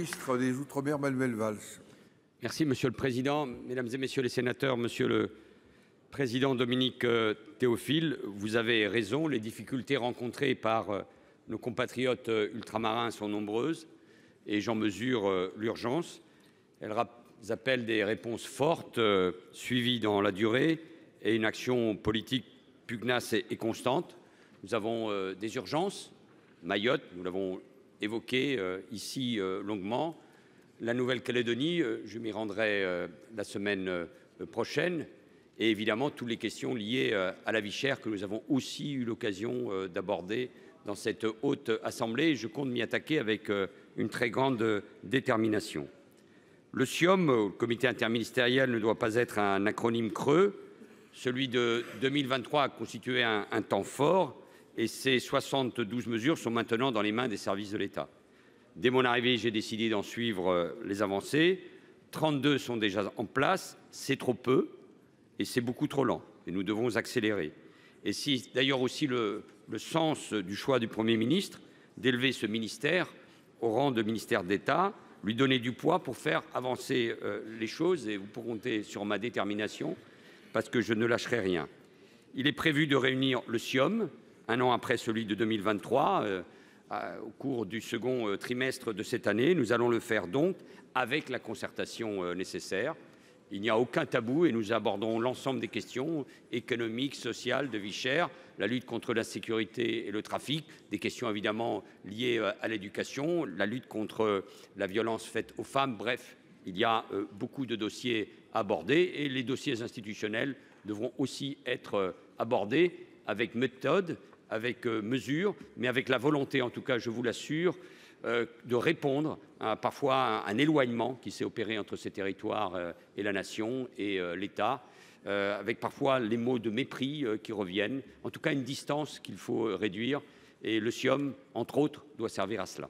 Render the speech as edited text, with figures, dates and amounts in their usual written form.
ministre des Outre-mer, Manuel Valls. Merci Monsieur le Président, Mesdames et Messieurs les sénateurs, Monsieur le Président Dominique Théophile, vous avez raison, les difficultés rencontrées par nos compatriotes ultramarins sont nombreuses et j'en mesure l'urgence. Elles appellent des réponses fortes, suivies dans la durée et une action politique pugnace et constante. Nous avons des urgences. Mayotte, nous l'avons évoqué ici longuement. La Nouvelle-Calédonie, je m'y rendrai la semaine prochaine. Et évidemment, toutes les questions liées à la vie chère que nous avons aussi eu l'occasion d'aborder dans cette haute assemblée. Je compte m'y attaquer avec une très grande détermination. Le CIOM, le comité interministériel, ne doit pas être un acronyme creux. Celui de 2023 a constitué un temps fort et ces 72 mesures sont maintenant dans les mains des services de l'État. Dès mon arrivée, j'ai décidé d'en suivre les avancées. 32 sont déjà en place, c'est trop peu et c'est beaucoup trop lent et nous devons accélérer. Et c'est d'ailleurs aussi le sens du choix du Premier ministre d'élever ce ministère au rang de ministère d'État, lui donner du poids pour faire avancer les choses et vous pourrez compter sur ma détermination parce que je ne lâcherai rien. Il est prévu de réunir le CIOM un an après celui de 2023, au cours du second trimestre de cette année. Nous allons le faire donc avec la concertation nécessaire. Il n'y a aucun tabou et nous abordons l'ensemble des questions économiques, sociales, de vie chère, la lutte contre l'insécurité et le trafic, des questions évidemment liées à l'éducation, la lutte contre la violence faite aux femmes. Bref, il y a beaucoup de dossiers abordés et les dossiers institutionnels devront aussi être abordés avec méthode, avec mesure, mais avec la volonté, en tout cas je vous l'assure, de répondre à parfois un éloignement qui s'est opéré entre ces territoires et la nation et l'État, avec parfois les mots de mépris qui reviennent, en tout cas une distance qu'il faut réduire et le CIOM, entre autres, doit servir à cela.